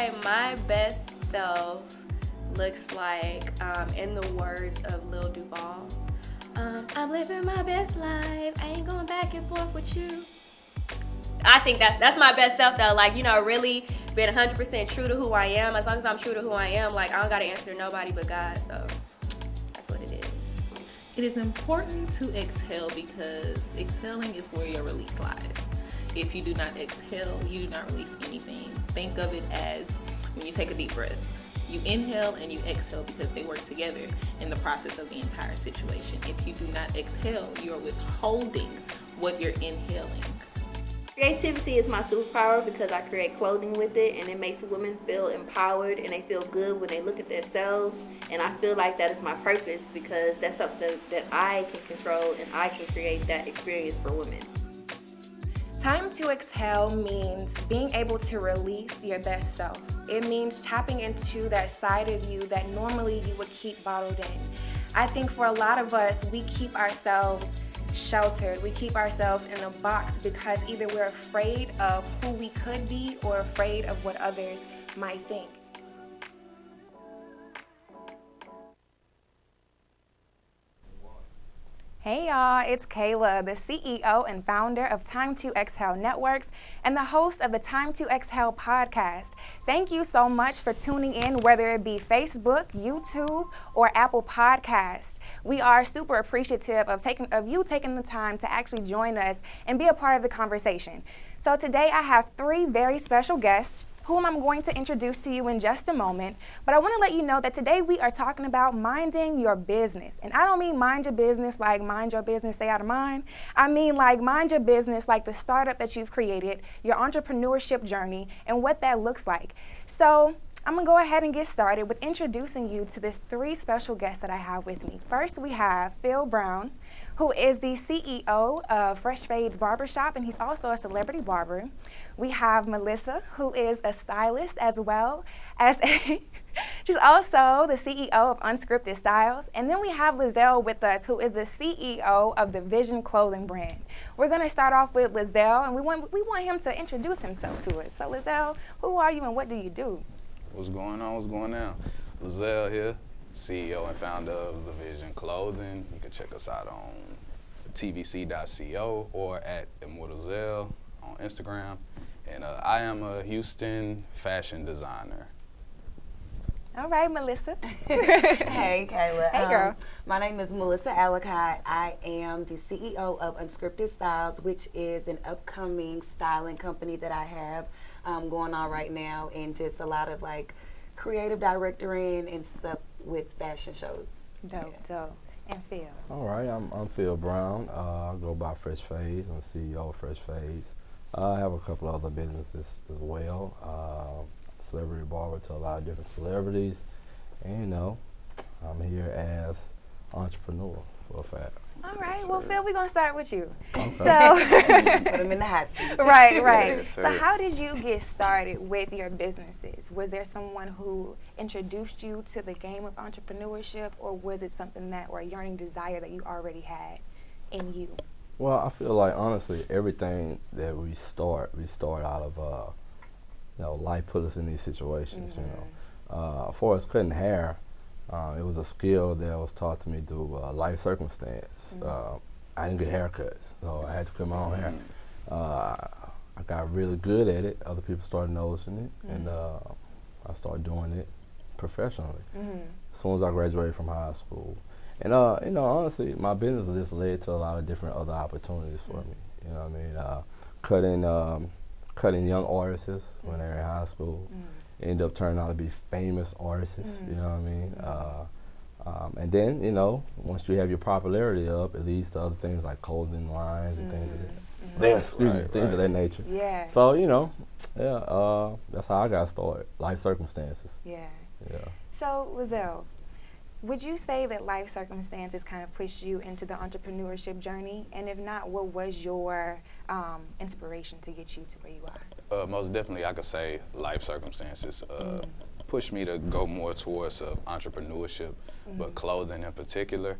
say my best self looks like, in the words of Lil Duval, I'm living my best life. I ain't going back and forth with you. I think that's my best self though. Like, really being 100% true to who I am. As long as I'm true to who I am, like, I don't gotta answer to nobody but God. So that's what it is. It is important to exhale because exhaling is where your release lies. If you do not exhale, you do not release anything. Think of it as when you take a deep breath. You inhale and you exhale because they work together in the process of the entire situation. If you do not exhale, you're withholding what you're inhaling. Creativity is my superpower because I create clothing with it, and it makes women feel empowered and they feel good when they look at themselves. And I feel like that is my purpose because that's something that I can control and I can create that experience for women. Time to exhale means being able to release your best self. It means tapping into that side of you that normally you would keep bottled in. I think for a lot of us, we keep ourselves sheltered. We keep ourselves in a box because either we're afraid of who we could be or afraid of what others might think. Hey y'all, it's Kayla, the CEO and founder of Time to Exhale Networks and the host of the Time to Exhale podcast. Thank you so much for tuning in, whether it be Facebook, YouTube, or Apple Podcasts. We are super appreciative of you taking the time to actually join us and be a part of the conversation. So today I have 3 very special guests whom I'm going to introduce to you in just a moment. But I want to let you know that today we are talking about minding your business. And I don't mean mind your business like mind your business, stay out of mind. I mean like mind your business like the startup that you've created, your entrepreneurship journey, and what that looks like. So I'm going to go ahead and get started with introducing you to the 3 special guests that I have with me. First, we have Phil Brown, who is the CEO of Fresh Fades Barbershop, and he's also a celebrity barber. We have Melissa, who is a stylist as well as she's also the CEO of Unscripted Styles. And then we have Lizelle with us, who is the CEO of the Vision Clothing brand. We're going to start off with Lizelle, and we want him to introduce himself to us. So Lizelle, who are you and what do you do? What's going on? What's going on? Lizelle here, CEO and founder of The Vision Clothing. You can check us out on tvc.co or at Immortal on Instagram. And I am a Houston fashion designer. All right, Melissa. Hey, Kayla. Hey, girl. My name is Melissa Alacott. I am the CEO of Unscripted Styles, which is an upcoming styling company that I have going on right now, and just a lot of like creative directing and stuff with fashion shows. Dope. And Phil. All right, I'm Phil Brown. I go by Fresh Fades. I'm CEO of Fresh Fades. I have a couple other businesses as well. Celebrity barber to a lot of different celebrities. And I'm here as entrepreneur for a fact. All right, well, Phil, we're going to start with you. Okay. So, Put them in the hot seat. right. Yes, So sir. how did you get started with your businesses? Was there someone who introduced you to the game of entrepreneurship, or was it something or a yearning desire that you already had in you? Well, I feel like, honestly, everything that we start out of, life put us in these situations, As far as cutting hair, it was a skill that was taught to me through life circumstance. I didn't get haircuts, so I had to cut my own hair. I got really good at it. Other people started noticing it, and I started doing it professionally as soon as I graduated from high school. And honestly, my business just led to a lot of different other opportunities for me. You know what I mean? Cutting young artists when they're in high school. End up turning out to be famous artists, you know what I mean? And then, once you have your popularity up, it leads to other things like clothing lines and things of that nature. Yeah. So, that's how I got started, life circumstances. Yeah. Yeah. So, Lizelle, would you say that life circumstances kind of pushed you into the entrepreneurship journey? And if not, what was your inspiration to get you to where you are? Most definitely, I could say life circumstances pushed me to go more towards entrepreneurship, but clothing in particular,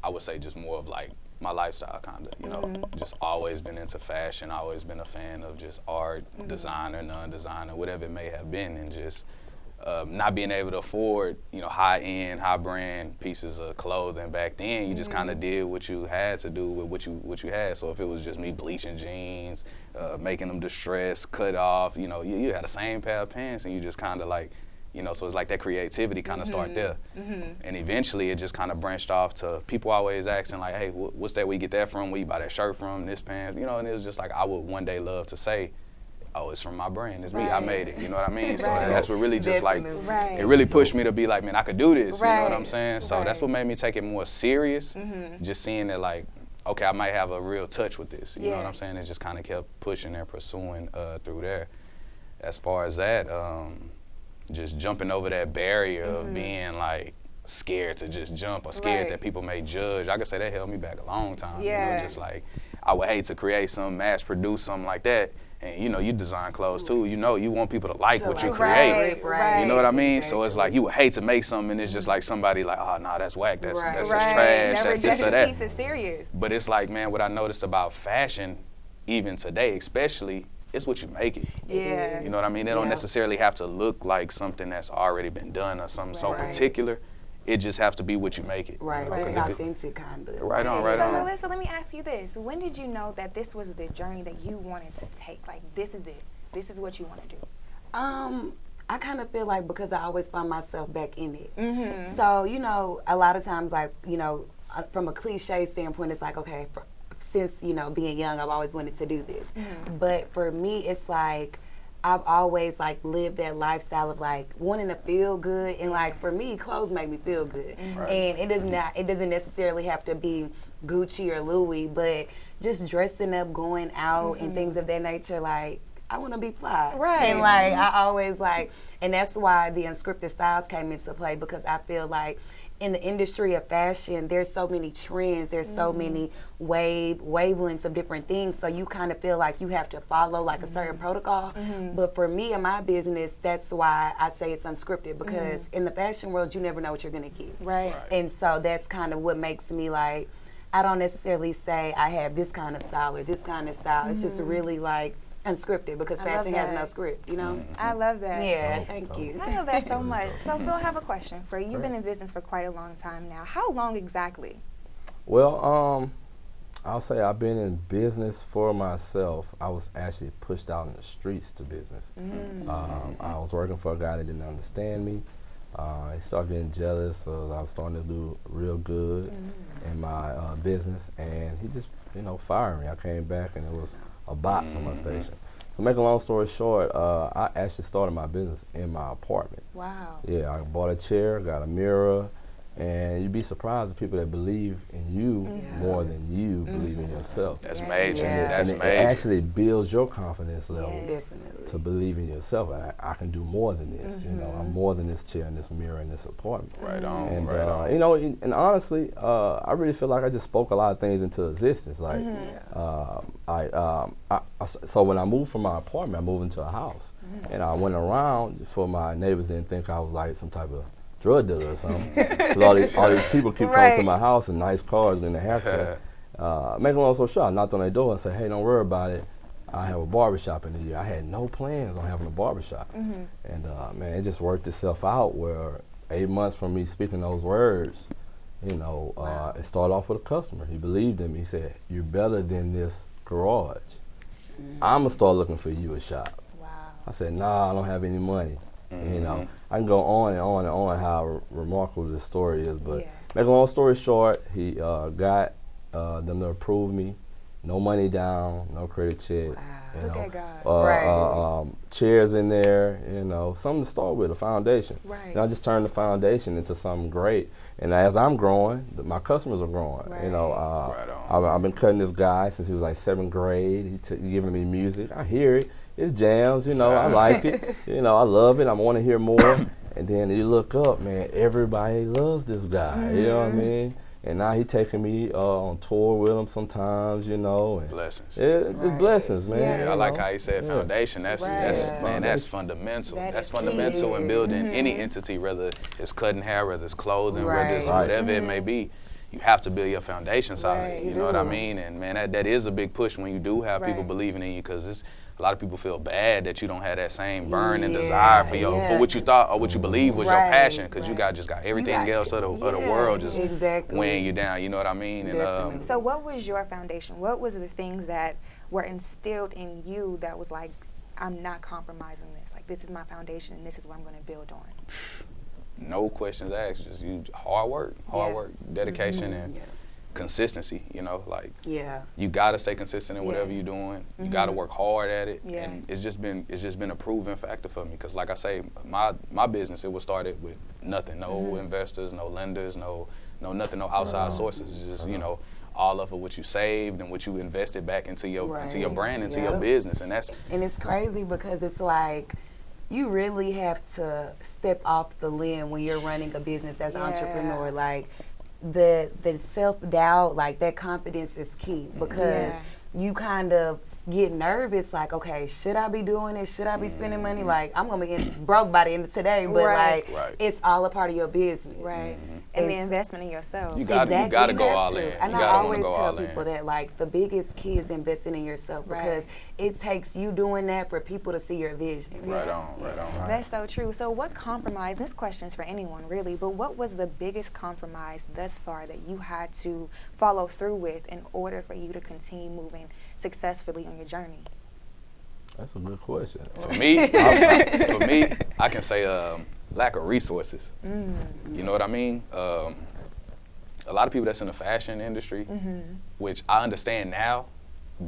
I would say just more of like my lifestyle, kind of, you know. Just always been into fashion, always been a fan of just art, designer, non-designer, whatever it may have been, and just not being able to afford, you know, high-end, high-brand pieces of clothing back then. You just kind of did what you had to do with what you had. So if it was just me bleaching jeans, making them distressed, cut off, you know, you had the same pair of pants, and you just kind of like, you know, so it's like that creativity kind of start there. And eventually it just kind of branched off to people always asking like, hey, what's that, where you get that from? Where you buy that shirt from, this pants, you know, and it was just like, I would one day love to say, oh, it's from my brand, it's me, I made it, you know what I mean? So that's what really just like, it really pushed me to be like, man, I could do this, you know what I'm saying? So that's what made me take it more serious, just seeing that like, okay, I might have a real touch with this, you know what I'm saying? It just kind of kept pushing and pursuing through there. As far as that, just jumping over that barrier of being like scared to just jump or scared that people may judge. I could say that held me back a long time. You know, just like I would hate to create some, mass produce something like that. And you know, you design clothes too. You know, you want people to like what you create. You know what I mean? So it's like you would hate to make something and it's just like somebody like, oh no, that's whack, that's just trash, that's this or that. Piece is serious. But it's like, man, what I noticed about fashion, even today, especially, it's what you make it. Yeah. You know what I mean? It don't necessarily have to look like something that's already been done or something so particular. It just has to be what you make it. Right, like authentic kind of. Right on, So right on. Melissa, let me ask you this. When did you know that this was the journey that you wanted to take? Like, this is it. This is what you want to do. I kind of feel like because I always find myself back in it. So, you know, a lot of times, like, you know, from a cliche standpoint, it's like, okay, since, you know, being young, I've always wanted to do this. But for me, it's like, I've always like lived that lifestyle of like wanting to feel good, and like for me, clothes make me feel good. And it doesn't necessarily have to be Gucci or Louis, but just dressing up, going out and things of that nature, like I want to be fly. And like I always like, and that's why the Unscripted Styles came into play, because I feel like in the industry of fashion, there's so many trends, there's so many wavelengths of different things, so you kind of feel like you have to follow like a certain protocol. But for me and my business, that's why I say it's unscripted, because in the fashion world, you never know what you're gonna get. And so that's kind of what makes me like, I don't necessarily say I have this kind of style or this kind of style. It's just really like unscripted, because fashion has no script, you know? I love that. Yeah, thank you. I love that so much. So Phil, I have a question for you. You've been in business for quite a long time now. How long exactly? Well, I'll say I've been in business for myself. I was actually pushed out in the streets to business. I was working for a guy that didn't understand me. He started getting jealous, so I was starting to do real good in my business, and he just, you know, fired me. I came back and it was a box on my station. To make a long story short, I actually started my business in my apartment. Wow. Yeah, I bought a chair, got a mirror, and you'd be surprised at people that believe in you more than you believe in yourself. That's major. And That's it major. actually builds your confidence level Definitely. to believe in yourself. I can do more than this. You know, I'm more than this chair and this mirror and this apartment. Right on, And right on. you know, and honestly, I really feel like I just spoke a lot of things into existence. Like, so when I moved from my apartment, I moved into a house, and I went around for my neighbors didn't think I was like some type of drug dealer or something. 'Cause all these people keep coming to my house in nice cars and a haircut. Make a long story short, I knocked on their door and said, hey, don't worry about it. I have a barbershop in the year. I had no plans on having a barbershop. And man, it just worked itself out where 8 months from me speaking those words, you know, it started off with a customer. He believed in me. He said, you're better than this garage. I'm going to start looking for you a shop. I said, nah, I don't have any money. You know, I can go on and on and on how remarkable this story is, but make a long story short, he got them to approve me. No money down, no credit check. You Look know, at God. chairs in there, you know, something to start with, a foundation. Right. And I just turned the foundation into something great. And as I'm growing, my customers are growing. You know, I've been cutting this guy since he was like 7th grade. He giving me music. I hear it. It's jams, you know, I like it. You know, I love it. I want to hear more. And then you look up, man, everybody loves this guy. You know what I mean? And now he taking me on tour with him sometimes, you know. And Blessings. It's blessings, man. Yeah, I like how he said foundation. That's man, that's fundamental. That's fundamental in building any entity, whether it's cutting hair, whether it's clothing, whether it's whatever it may be. you have to build your foundation solid. Right, You you know what I do. mean? And man, that is a big push when you do have people Right. believing in you, because a lot of people feel bad that you don't have that same burn and Yeah, desire for yeah. for what you thought or what you believe was your Right, passion, because you right. just got everything got- else of the yeah, world just exactly. weighing you down. You know what I mean? And Definitely. So what was your foundation? What was the things that were instilled in you that was like, I'm not compromising this. Like, this is my foundation and this is what I'm going to build on. no questions asked, just hard work, Yeah. dedication, and Yeah. consistency. You know, like Yeah. you gotta stay consistent in whatever Yeah. you're doing. You gotta work hard at it, Yeah. and it's just been a proven factor for me. Because like I say, my business, it was started with nothing, no investors, no lenders, no nothing, no outside sources. It's just all of it what you saved and what you invested back into your Right. brand, into your Yep. business, and that's And it's crazy because it's like you really have to step off the limb when you're running a business as an Yeah. entrepreneur. Like the self-doubt, like that confidence is key because Yeah. you kind of get nervous, like, okay, should I be doing this? Should I be spending money? Like, I'm gonna be broke by the end of today, but Right. like Right. it's all a part of your business. Right. And the It's- investment in yourself. you gotta Exactly. go have all to. in. And You I gotta wanna always go tell all people in. that like the biggest key is investing in yourself Right. because it takes you doing that for people to see your vision. Right on. That's so true. So what compromise, this question's for anyone really, but what was the biggest compromise thus far that you had to follow through with in order for you to continue moving successfully on your journey? That's a good question. For me, I can say lack of resources. You know what I mean? A lot of people that's in the fashion industry, which I understand now,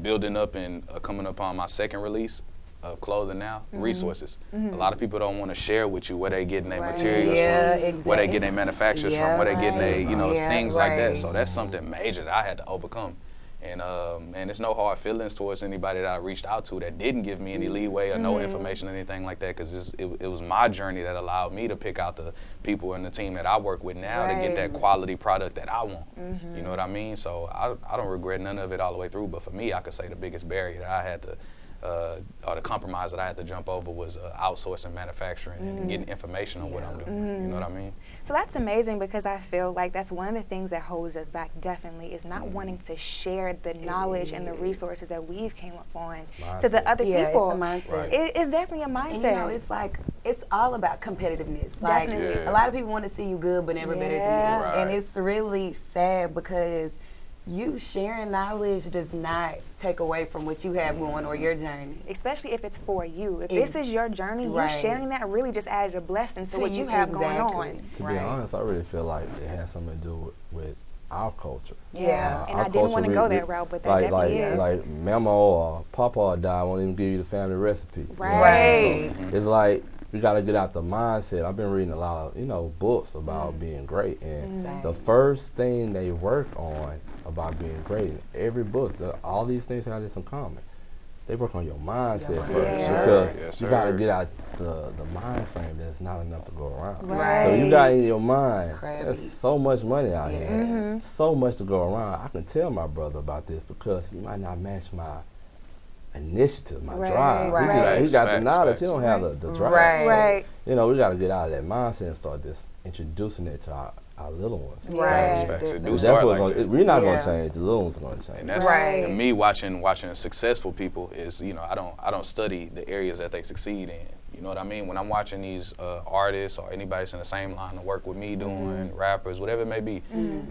building up and coming upon my second release of clothing now, resources. A lot of people don't want to share with you where they getting their materials Yeah, from, where they exactly. getting their manufacturers Yeah, from, where they getting their, Yeah, things like that. right. So that's something major that I had to overcome. And it's no hard feelings towards anybody that I reached out to that didn't give me any leeway or no information or anything like that, because it was my journey that allowed me to pick out the people and the team that I work with now to get that quality product that I want. You know what I mean? So I don't regret none of it all the way through, but for me, I could say the biggest barrier that I had to, or the compromise that I had to jump over was outsourcing manufacturing and getting information on what I'm doing. You know what I mean? So that's amazing because I feel like that's one of the things that holds us back definitely is not wanting to share the knowledge and the resources that we've came up on to the other Yeah, people. it's a mindset. Right. It's definitely a mindset. And you know, it's like it's all about competitiveness. Like Definitely. a lot of people want to see you good, but never better than Yeah. you. Right. And it's really sad because you sharing knowledge does not take away from what you have going or your journey. Especially if it's for you. If Ex- this is your journey, you Right. sharing that really just added a blessing to To what you have going exactly. on. To Right. be honest, I really feel like it has something to do with our culture. Yeah. And Our I didn't culture, want to we- go we- that route, but that like definitely is. like Mama or Papa died, won't even give you the family recipe. Right. So it's like we got to get out the mindset. I've been reading a lot of books about being great, and Same. the first thing they work on about being great in every book, all these things have this in common. They work on your mindset first Yeah. because Yes, you got to sir. get out the mind frame that's not enough to go around. Right. So you got in your mind, Crabby. there's so much money out Yeah. here, so much to go around. I can tell my brother about this because he might not match my initiative, my Right. drive. Right. He got the Facts, knowledge, facts. he don't have the drive. Right. Right. You know, we got to get out of that mindset and start just introducing it to our little ones. Right. Facts. It do Definitely. start That's like what's that. we're not Yeah. going to change. The little ones are going to change. And that's Right. and me watching successful people is, I don't study the areas that they succeed in. You know what I mean? When I'm watching these artists or anybody that's in the same line to work with me doing, rappers, whatever it may be,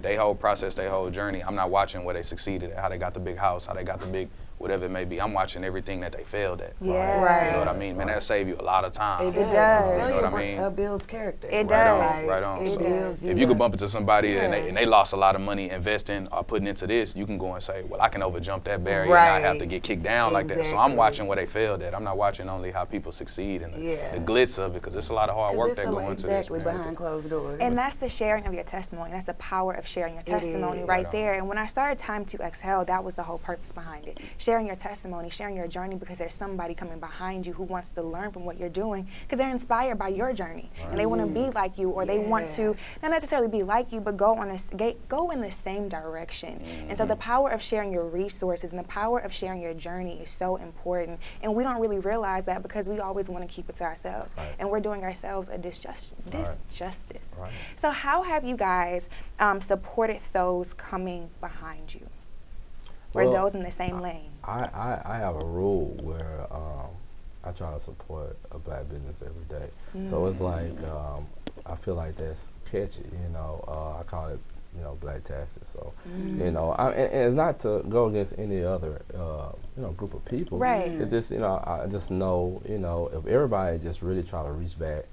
they whole process, they whole journey, I'm not watching where they succeeded at, how they got the big house, how they got the big whatever it may be. I'm watching everything that they failed at. Yeah. Right. You know what I mean? Man, that save you a lot of time. It does. does. You know what I mean? It builds character. It Right on, does. right on. It So builds if you could bump into somebody and they lost a lot of money investing or putting into this, you can go and say, well, I can overjump that barrier and Right. not have to get kicked down like that. So I'm Exactly. watching where they failed at. I'm not watching only how people succeed and Yeah. the glitz of it, because it's a lot of hard 'Cause work it's that go into this. exactly man. behind closed doors. And that's the sharing of your testimony. That's the power of sharing your testimony is. right Right on. there. And when I started Time to Exhale, that was the whole purpose behind it. sharing your testimony, sharing your journey, because there's somebody coming behind you who wants to learn from what you're doing because they're inspired by your journey and they want to be like you, or they want to not necessarily be like you, but go in the same direction. And so the power of sharing your resources and the power of sharing your journey is so important. And we don't really realize that because we always want to keep it to ourselves. Right. And we're doing ourselves a disjustice. Right. So how have you guys supported those coming behind you? Or Well, those in the same lane? I have a rule where I try to support a black business every day. So it's like I feel like that's catchy, you know. I call it, you know, black taxes. So you know, and it's not to go against any other you know, group of people. Right. It's just, you know, I just know, you know, if everybody just really try to reach back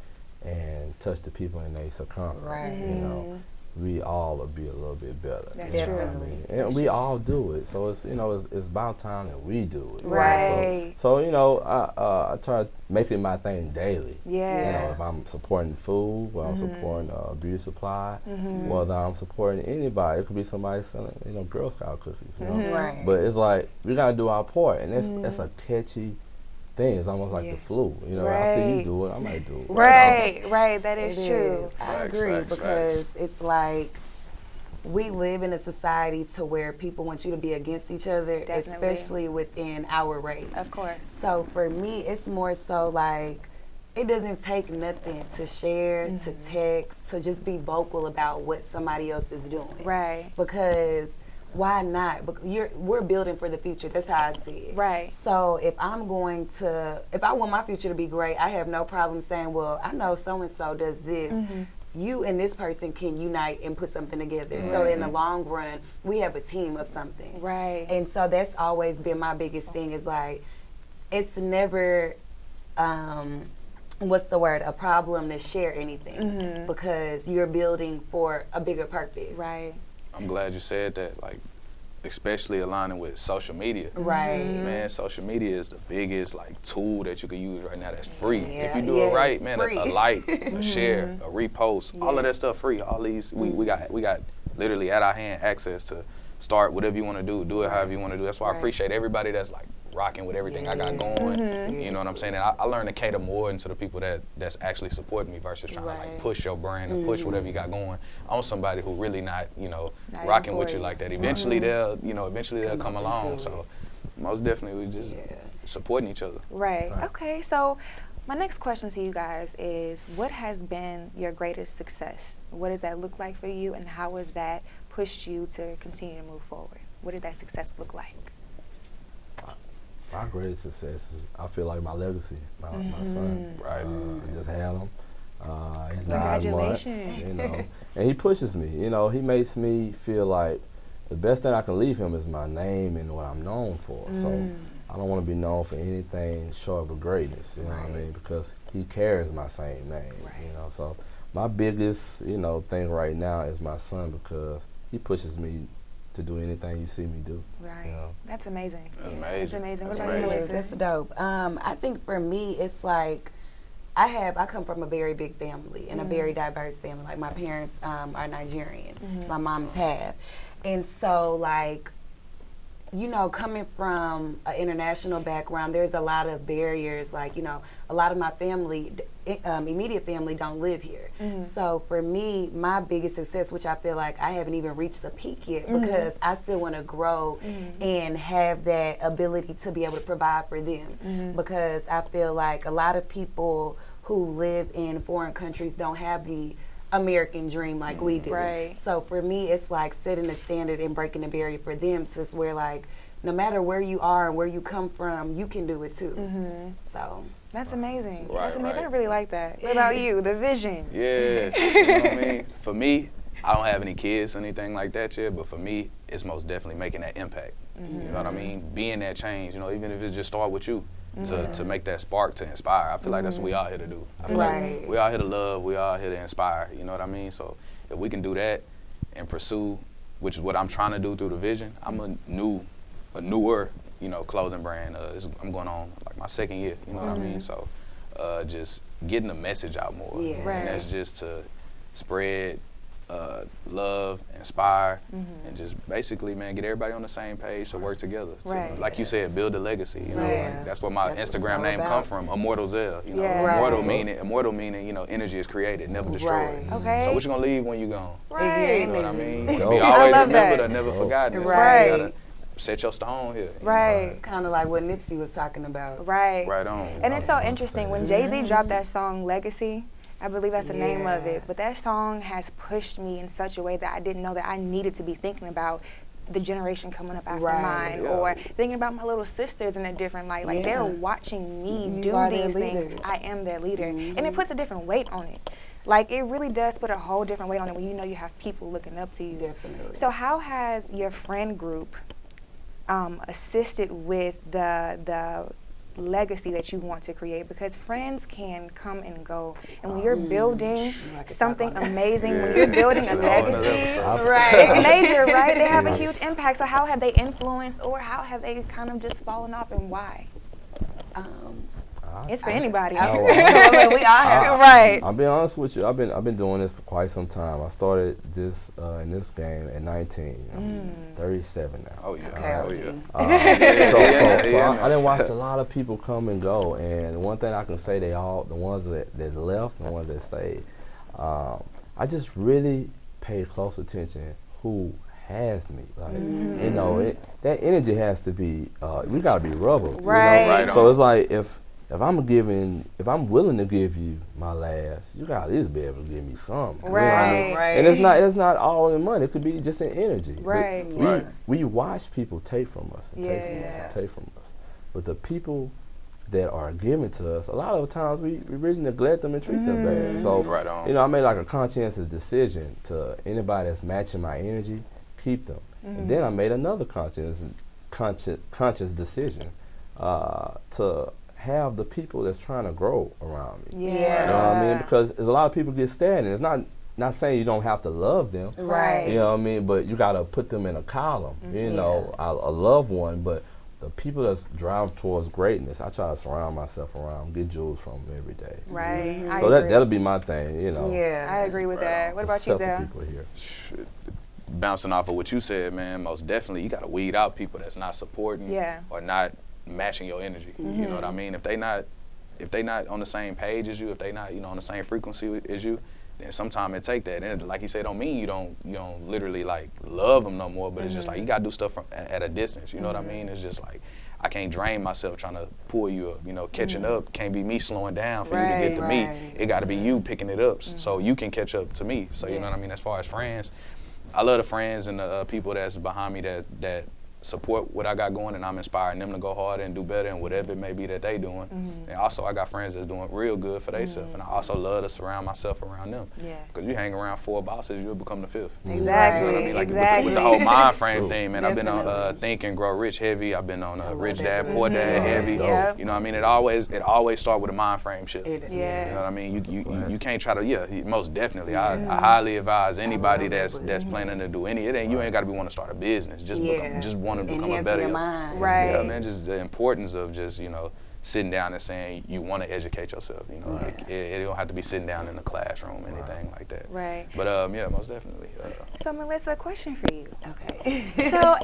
and touch the people in their circumference, Right. you know, we all would be a little bit better. That's you know what I true. mean? And we all do it. So it's, you know, it's about time that we do it. Right. So you know, I try to make it my thing daily. Yeah. You know, if I'm supporting food, whether I'm supporting beauty supply, whether I'm supporting anybody, it could be somebody selling, you know, Girl Scout cookies. You know, Right. but it's like we gotta do our part, and that's a catchy thing. It's almost like Yeah. the flu. You know, I see you Right. do it, I might do it. Right, that is It true. is. I Facts, agree facts, because facts. it's like we live in a society to where people want you to be against each other, Definitely. especially within our race. Of course. So for me, it's more so like it doesn't take nothing to share, to text, to just be vocal about what somebody else is doing. Right. Because why not? We're building for the future. That's how I see it. Right. So if I want my future to be great, I have no problem saying, well, I know so-and-so does this. You and this person can unite and put something together. So in the long run, we have a team of something. Right. And so that's always been my biggest thing is like, it's never, a problem to share anything because you're building for a bigger purpose. Right. I'm glad you said that, like, especially aligning with social media. Right. Man, social media is the biggest, like, tool that you can use right now that's free. If Yeah, you do yeah, it right, it's man, free. a like, a share, a repost, all of that stuff free. All these, we got literally at our hand access to start whatever you want to do it however you want to do. That's why I appreciate everybody that's like rocking with everything I got going. You know what I'm saying? And I learned to cater more into the people that's actually supporting me versus trying to like push your brand and push whatever you got going on somebody who really not, you know, Not rocking even with for you you. like that. Eventually they'll come along. So most definitely we just supporting each other. Right. Okay. So my next question to you guys is, what has been your greatest success? What does that look like for you, and how has that pushed you to continue to move forward? What did that success look like? My greatest success is, I feel like my legacy, my son. Right. I just had him. He's 9 months, Congratulations. you know, and he pushes me. You know, he makes me feel like the best thing I can leave him is my name and what I'm known for. So I don't want to be known for anything short of greatness. You know what I mean? Because he carries my same name. You know, so my biggest, you know, thing right now is my son because he pushes me to do anything you see me do. Right. You know? That's amazing. That's amazing. That's amazing. What That's about you, amazing. Melissa? That's dope. I think for me, it's like I come from a very big family and a very diverse family. Like my parents are Nigerian, my mom's half, and so like, you know, coming from an international background, there's a lot of barriers. Like, you know, a lot of my family, immediate family, don't live here. So for me, my biggest success, which I feel like I haven't even reached the peak yet, because I still want to grow and have that ability to be able to provide for them. Because I feel like a lot of people who live in foreign countries don't have the American dream like we do. Right. So for me, it's like setting the standard and breaking the barrier for them to where like, no matter where you are and where you come from, you can do it too. So That's amazing. Right, That's amazing. right. I really like that. What about you? The vision. Yeah, you know what I mean? For me, I don't have any kids or anything like that yet, but for me, it's most definitely making that impact. You know what I mean? Being that change, you know, even if it just start with you, to make that spark to inspire. I feel like that's what we all here to do. I feel Right. like we all here to love, we all here to inspire, you know what I mean? So if we can do that and pursue, which is what I'm trying to do through the vision, I'm a newer, you know, clothing brand. I'm going on like my 2nd year, you know what I mean? So just getting the message out more. Yeah. And Right. that's just to spread love, inspire, and just basically, man, get everybody on the same page to work together. Right. Like you said, build a legacy. You know, Right. like, that's what my That's what it's Instagram all name about. come from. Immortal Zell. You know, Yeah. Right. immortal meaning, you know, energy is created, never destroyed. Right. Okay. So what you gonna leave when you gone? Right. You know what I mean? Yo. To be I always love remembered that. or never forgotten. So Right. you gotta set your stone here. you know? Right. It's kind of like what Nipsey was talking about. Right. Right on. And it's so interesting when Jay-Z dropped that song Legacy, I believe that's the name of Yeah. it, but that song has pushed me in such a way that I didn't know that I needed to be thinking about the generation coming up after Right. mine, Yeah. or thinking about my little sisters in a different light. Like they're Yeah. watching me You do are their these things. leaders. I am their leader. And it puts a different weight on it. Like it really does put a whole different weight on it when you know you have people looking up to you. Definitely. So how has your friend group assisted with the legacy that you want to create? Because friends can come and go, and when you're building I could something talk on that. amazing, when you're building That's a a whole nother legacy, episode. it's major, right? They have a huge impact. So how have they influenced, or how have they kind of just fallen off, and why? It's for anybody. Oh, wow. We all have. Right. I'll be honest with you. I've been doing this for quite some time. I started this in this game at 19. I'm 37 now. Oh yeah. Okay, Oh OG. yeah. So Yeah, I didn't watch a lot of people come and go, and one thing I can say, the ones that left, the ones that stayed, I just really pay close attention who has me. Like you know, that energy has to be. We gotta be rubber. you know? Right. Right So on. it's like if I'm willing to give you my last, you gotta at least be able to give me something. you know what I mean? Right. Right. And it's not all in money. It could be just in energy. But Right. Right. We watch people take from us and take from us Yeah. and take from us. But the people that are given to us, a lot of times we really neglect them and treat them bad. So Right on. you know, I made like a conscientious decision to anybody that's matching my energy, keep them. And then I made another conscious decision to have the people that's trying to grow around me. Yeah. You know what I mean? Because there's a lot of people get stagnant. It's not saying you don't have to love them. Right. You know what I mean? But you gotta put them in a column. You know, I love one, but the people that's drive towards greatness, I try to surround myself around, get jewels from them every day. Right. I So agree. that'll be my thing. You know, Yeah. I agree with that. What about you, successful Zell? people here. Bouncing off of what you said, man, most definitely you gotta weed out people that's not supporting Yeah. or not matching your energy. You know what I mean? If they not on the same page as you, if they not, you know, on the same frequency as you, then sometimes it take that. And like you said, don't mean you don't literally like love them no more, but it's just like you gotta do stuff at a distance. You know what I mean? It's just like I can't drain myself trying to pull you up. You know, catching up can't be me slowing down for you to get to me. Right. It got to be you picking it up so you can catch up to me. So you know what I mean? As far as friends, I love the friends and the people that's behind me that support what I got going, and I'm inspiring them to go harder and do better and whatever it may be that they doing. And also I got friends that's doing real good for themselves, and I also love to surround myself around them. Yeah. Because you hang around 4 bosses, you'll become the 5th. Exactly. You know what I mean? Like Exactly. with the whole mind frame thing, man. I've been on Definitely. Think and Grow Rich heavy. I've been on Rich that Dad Poor Dad heavy. Yep. You know what I mean? It always start with a mind frame shift. Yeah. You know what I mean? You can't try to, most definitely. I highly advise anybody that's planning to do any, you ain't got to want to start a business. Just want to become a Enhance better. your mind. Right. Yeah, man, just the importance of just, sitting down and saying you want to educate yourself. Like, it don't have to be sitting down in the classroom, anything like that. Right. But yeah, most definitely. So Melissa, a question for you. Okay. So,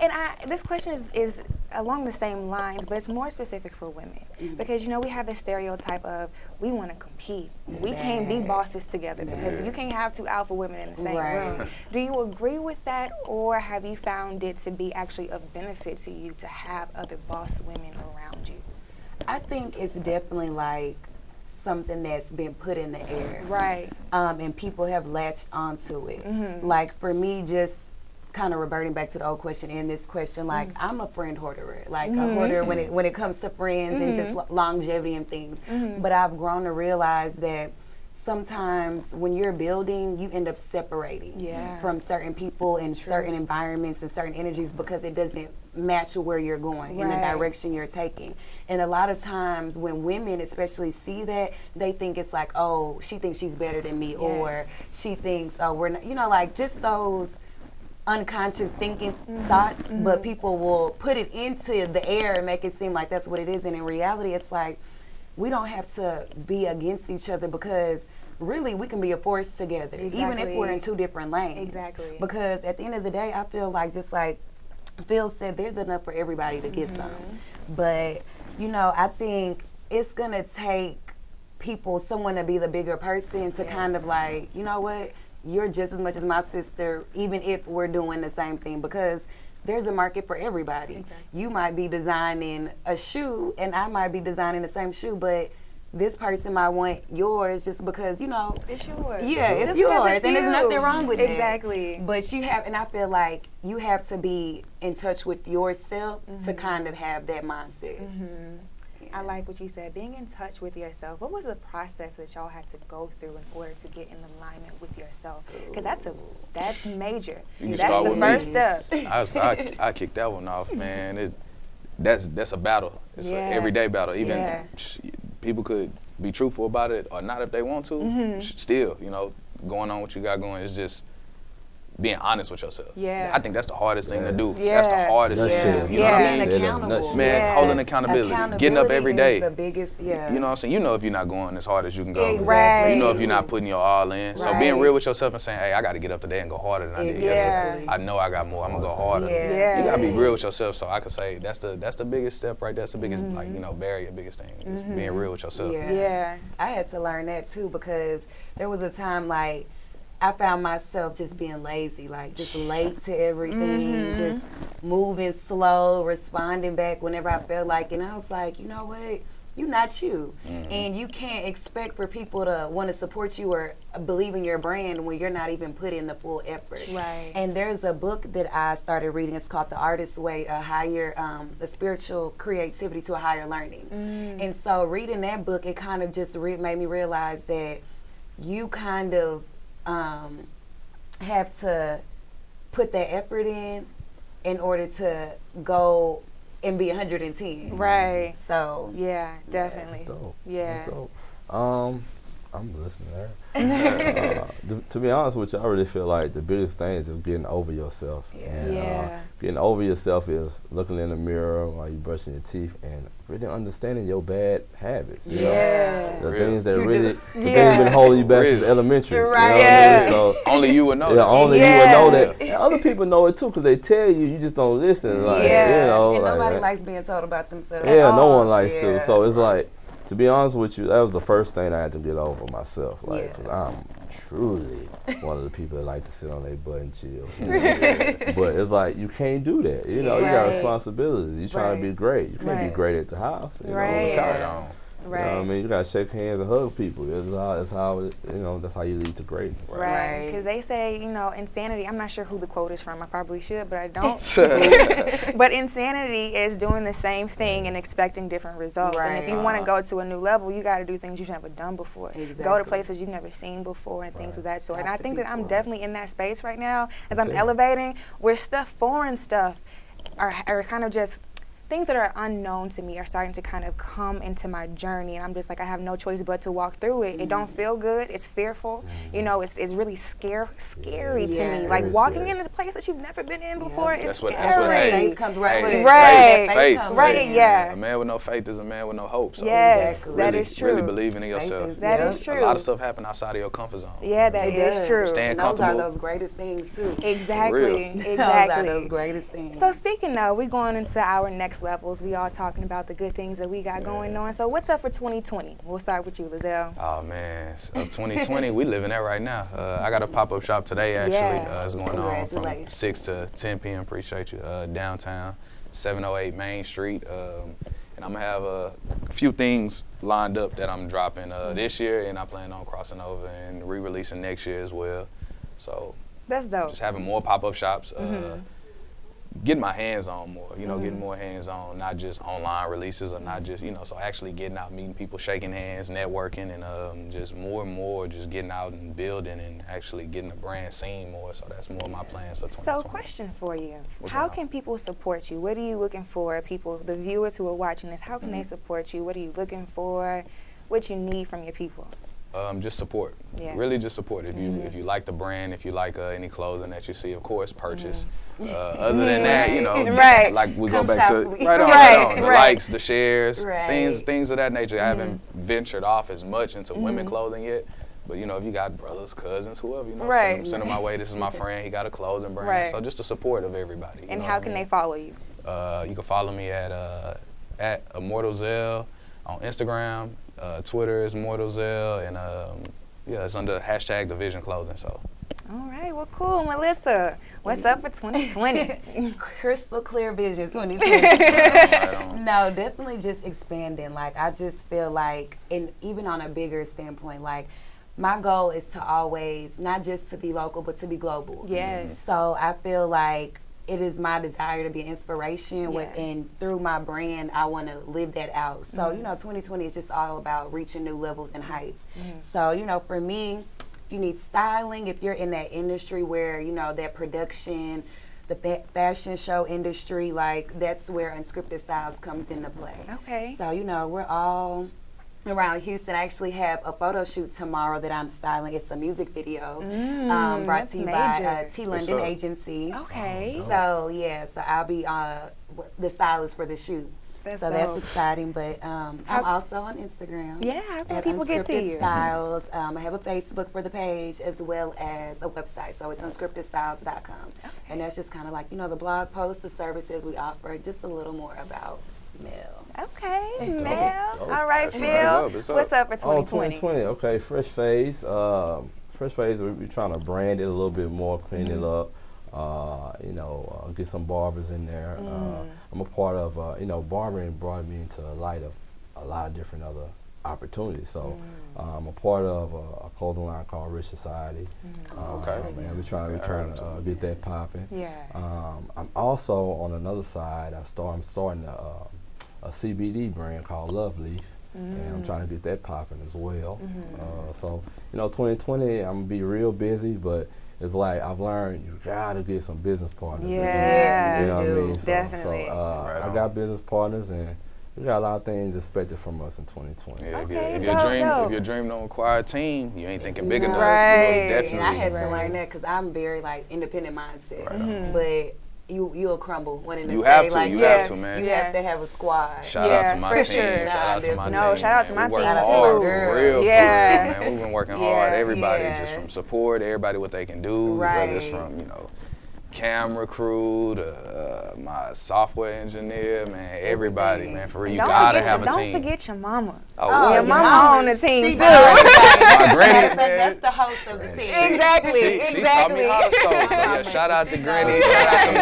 this question is along the same lines, but it's more specific for women. Because, we have this stereotype of we want to compete. We can't be bosses together because you can't have 2 alpha women in the same Right. room. Do you agree with that, or have you found it to be actually of benefit to you to have other boss women around you? I think it's definitely like something that's been put in the air. Right. And people have latched onto it. Like for me, just kind of reverting back to the old question and this question, like I'm a friend hoarder, like a hoarder when it comes to friends and just longevity and things. But I've grown to realize that sometimes when you're building, you end up separating from certain people and certain environments and certain energies because it doesn't match where you're going in the direction you're taking. And a lot of times when women especially see that, they think it's like, oh, she thinks she's better than me, or she thinks, oh, we're not, like just those unconscious thinking thoughts, but people will put it into the air and make it seem like that's what it is. And in reality, it's like, we don't have to be against each other because really we can be a force together, even if we're in two different lanes. Exactly. Because at the end of the day, I feel like, just like Phil said, there's enough for everybody to get some. But, you know, I think it's going to take someone to be the bigger person to kind of like, you know what, you're just as much as my sister, even if we're doing the same thing, because there's a market for everybody. Exactly. You might be designing a shoe and I might be designing the same shoe, but this person might want yours just because, you know. It's yours. Yeah, it's Just because yours. it's And there's you. nothing wrong with that. Exactly. But you have, and I feel like you have to be in touch with yourself to kind of have that mindset. I like what you said, being in touch with yourself. What was the process that y'all had to go through in order to get in alignment with yourself? Because that's major. You can That's start the with first me. step. I kicked that one off, man. That's a battle. It's Yeah. an everyday battle. Even Yeah. people could be truthful about it or not if they want to. Still, you know, going on what you got going is just being honest with yourself. Yeah. I think that's the hardest thing to do. Yeah. That's the hardest That's thing to it. do. You know what I Being mean? Said it in a accountable. nutshell. Man, Yeah. holding accountability. Getting up every day. Is the biggest, You know what I'm saying? You know if you're not going as hard as you can go. Right. You know if you're not putting your all in. So being Right. real with yourself and saying, hey, I got to get up today and go harder than I did yesterday. I know I got more. I'm going to go harder. Yeah. You got to be real with yourself. So I could say that's the biggest step right there. That's the biggest, like, you know, barrier, biggest thing. Is being real with yourself. Yeah. I had to learn that too, because there was a time like I found myself just being lazy, like just late to everything, just moving slow, responding back whenever I felt like, and I was like, you know what? You're not you. And you can't expect for people to want to support you or believe in your brand when you're not even putting in the full effort. Right. And there's a book that I started reading. It's called The Artist's Way, the spiritual creativity to a higher learning. And so reading that book, it kind of just made me realize that you kind of have to put that effort in order to go and be 110. Right. So Yeah, definitely. Dope. Yeah. That's dope. I'm listening there. To be honest with you, I really feel like the biggest thing is just getting over yourself. And Yeah. getting over yourself is looking in the mirror while you're brushing your teeth and really understanding your bad habits. You Yeah. know? The Real. things that You really, do. the things been holding you back since Real. elementary. Right. You know what I mean? So, Only you would know yeah, that. only you Yeah. would know that. And other people know it too because they tell you, you just don't listen. Like, Yeah. you know, and like, nobody likes being told about themselves. yeah, no all. one likes to. Yeah. So it's like, to be honest with you, that was the first thing I had to get over myself. Like, Yeah. 'cause I'm truly one of the people that like to sit on their butt and chill. You know? But it's like, you can't do that. You know, you got Right. responsibilities. You're trying to be great. You can't Right. be great at the house. You know, on the Right. couch. Right on. You know what I Right. mean? You gotta shake hands and hug people. That's how you know, that's how you lead to greatness. Right. Right. Because they say, you know, insanity, I'm not sure who the quote is from. I probably should, but I don't. But insanity is doing the same thing and expecting different results. And if you want to go to a new level, you got to do things you've never done before. Go to Exactly. places you've never seen before and things of that sort. And Talk I to think that I'm people. definitely in that space right now as I'm Okay. elevating, where foreign stuff are kind of just things that are unknown to me are starting to kind of come into my journey, and I'm just like, I have no choice but to walk through it. It don't feel good. It's fearful. You know, it's really scary to Yeah. me. Like Very walking scary. into a place that you've never been in before. It's That's what- scary. that's what- hey, Faith comes right hey, with Right. Faith. Right, Faith. yeah. A man with no faith is a man with no hope. So Yes, Exactly. that really, is true. really believing in yourself. That Yeah. is true. A lot of stuff happen outside of your comfort zone. Yeah, that It is does. true. Staying And those are comfortable. those greatest things too. Exactly. real. Exactly. Those are those greatest things. So speaking of, we're going into our next levels. We all talking about the good things that we got going on. So what's up for 2020? We'll start with you, Lizelle. Oh man, so 2020, we living that right now. I got a pop-up shop today actually. Yeah. It's going on from Congratulations. 6 to 10 p.m. Appreciate you. Downtown, 708 Main Street. And I'm gonna have a few things lined up that I'm dropping this year, and I plan on crossing over and re-releasing next year as well. So That's dope. just having more pop-up shops. Getting my hands on more, you know, getting more hands on, not just online releases or not just, you know, so actually getting out, meeting people, shaking hands, networking, and just more and more just getting out and building and actually getting the brand seen more. So that's more of my plans for 2020. So question for you. What's How going on? can people support you? What are you looking for? People, the viewers who are watching this, how can Mm-hmm. they support you? What are you looking for? What you need from your people? Just support. Yeah. Really just support. If you like the brand, if you like any clothing that you see, of course, purchase. Other than that, you know, Right. like we Come go back shop to with me. right on, Right, right on. The right. likes, the shares, Right. things of that nature. I haven't ventured off as much into women clothing yet. But you know, if you got brothers, cousins, whoever, you know, Right. send them my way. This is my friend. He got a clothing brand. Right. So just the support of everybody. And how can they follow you? You can follow me at Immortal Zell on Instagram. Twitter is Immortal Zell, and yeah, it's under hashtag Division Clothing. So. All right, well, cool. Melissa, what's up for 2020? Crystal clear vision 2020. Right on. No, definitely just expanding. Like, I just feel like, and even on a bigger standpoint, like, my goal is to always, not just to be local, but to be global. Yes. So I feel like it is my desire to be an inspiration with, Yeah. and through my brand, I want to live that out. So, you know, 2020 is just all about reaching new levels and heights. So, you know, for me, you need styling, if you're in that industry where, you know, that production, the fashion show industry, like, that's where Unscripted Styles comes into play. Okay. So, you know, we're all around Houston. I actually have a photo shoot tomorrow that I'm styling. It's a music video brought that's to you major. by T. London up? Agency. Okay. So, yeah, so I'll be the stylist for the shoot. That's So that's dope. exciting, but I'm also on Instagram. Yeah, how can at people get to Unscripted you? Styles. I have a Facebook for the page as well as a website. So it's unscriptedstyles.com. And that's just kind of like, you know, the blog posts, the services we offer, just a little more about Mel. Okay, Mel. Dope. All right, That's Phil, what's up. what's up for Oh, 2020? 2020. Okay, fresh phase. Fresh phase. We're trying to brand it a little bit more, clean it up. You know, get some barbers in there. I'm a part of. You know, barbering brought me into the light of a lot of different other opportunities. So I'm a part of a clothing line called Rich Society. Okay. Man, we're trying to get that popping. Yeah. I'm also on another side. I'm starting a CBD brand called Love Leaf, and I'm trying to get that popping as well. So, you know, 2020, I'm gonna be real busy, but it's like I've learned you gotta get some business partners. Yeah, you know what I you mean. do. So, Definitely. Right I on. got business partners, and we got a lot of things expected from us in 2020. Yeah, Okay, if dope. your dream don't require a team, you ain't thinking big enough. Right. Most And definitely. I had to learn that because I'm very like independent mindset. Right But you'll crumble when in the You say, have to, like, you yeah, have to, man. You Yeah. have to have a squad. Shout Yeah, out to my for team. sure. Shout out to my No, team. shout out to man. my We team, working too. hard Girl. for real, Yeah. man. We've been working Yeah. hard. Everybody Yeah. just from support, everybody what they can do, whether it's Right. from, you know, camera crew to my software engineer, man. Everybody, man. For real, you Don't gotta forget have a don't team. forget your mama. Oh, your what? mama on the team, She too. does everything. My granny, That's man. the host of the team. Exactly, She taught exactly. me how to sew. So yeah, shout out to Granny, shout out to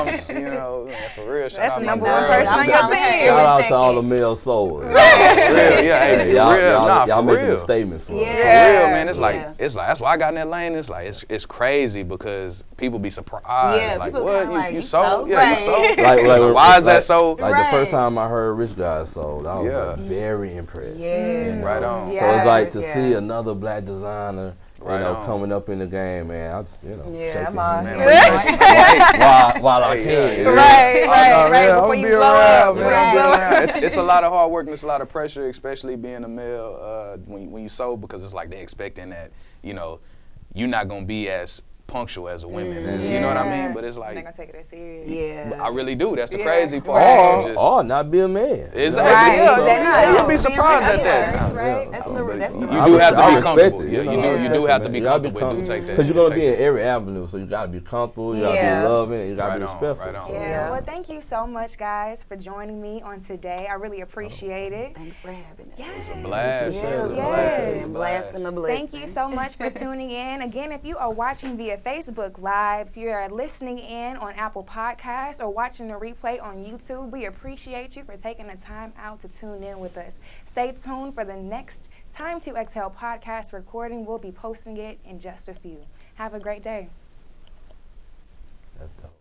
moms. You know, man, for real. Shout That's out the my number girl. one person on your I'm team. saying. Shout out Every to all the second. male souls. For real, yeah, hey, y'all, for real, nah, y'all for making a real. statement for us. Yeah. For Yeah. real, man. It's like Yeah. that's why I got in that lane. It's like it's crazy because people be surprised. Yeah, like people what kinda like, you you sold? sold? Yeah, you Right. sold. Like, Why is that like- so? Like the first Right. time I heard Rich Guys sold, I was Yeah. like, very impressed. Yeah. Right on. So it's like to Yeah. see another black designer, Right you know, on. coming up in the game, man. I just, you know, Yeah, shake I'm your on hand. Man, while I Hey, can. yeah, you yeah. know? Right, Oh, right, no, right, yeah, before I'm you be blow around, up. man. Right. I'm be around. It's a lot of hard work and it's a lot of pressure, especially being a male when you sew, because it's like they expecting that, you know, you're not gonna be as punctual as a woman is. You know what I mean? But it's They're like not gonna take it as serious. Yeah. I really do. That's the Yeah. crazy part. Right. Just- Or not be a man. Exactly. Right. Yeah, Exactly. you'll be surprised at that. Yeah. Right. That's So, the but that's the You I do have to I be respect comfortable. it, Yeah, know, you I do respect have it, to be man. You gotta comfortable. Do take that. Because you're gonna take be in that. every avenue, so you gotta be comfortable, you gotta Yeah. be loving, you gotta Right be on, respectful. right on. So, Yeah. Yeah. Well, thank you so much, guys, for joining me on today. I really appreciate it. Thanks for having us. It's a blast. Yeah, man. It's a yes. blast. It's a Blast and a blessing. Thank you so much for tuning in. Again, if you are watching via Facebook Live, if you are listening in on Apple Podcasts or watching the replay on YouTube, we appreciate you for taking the time out to tune in with us. Stay tuned for the next Time to Exhale podcast recording. We'll be posting it in just a few. Have a great day. That's dope.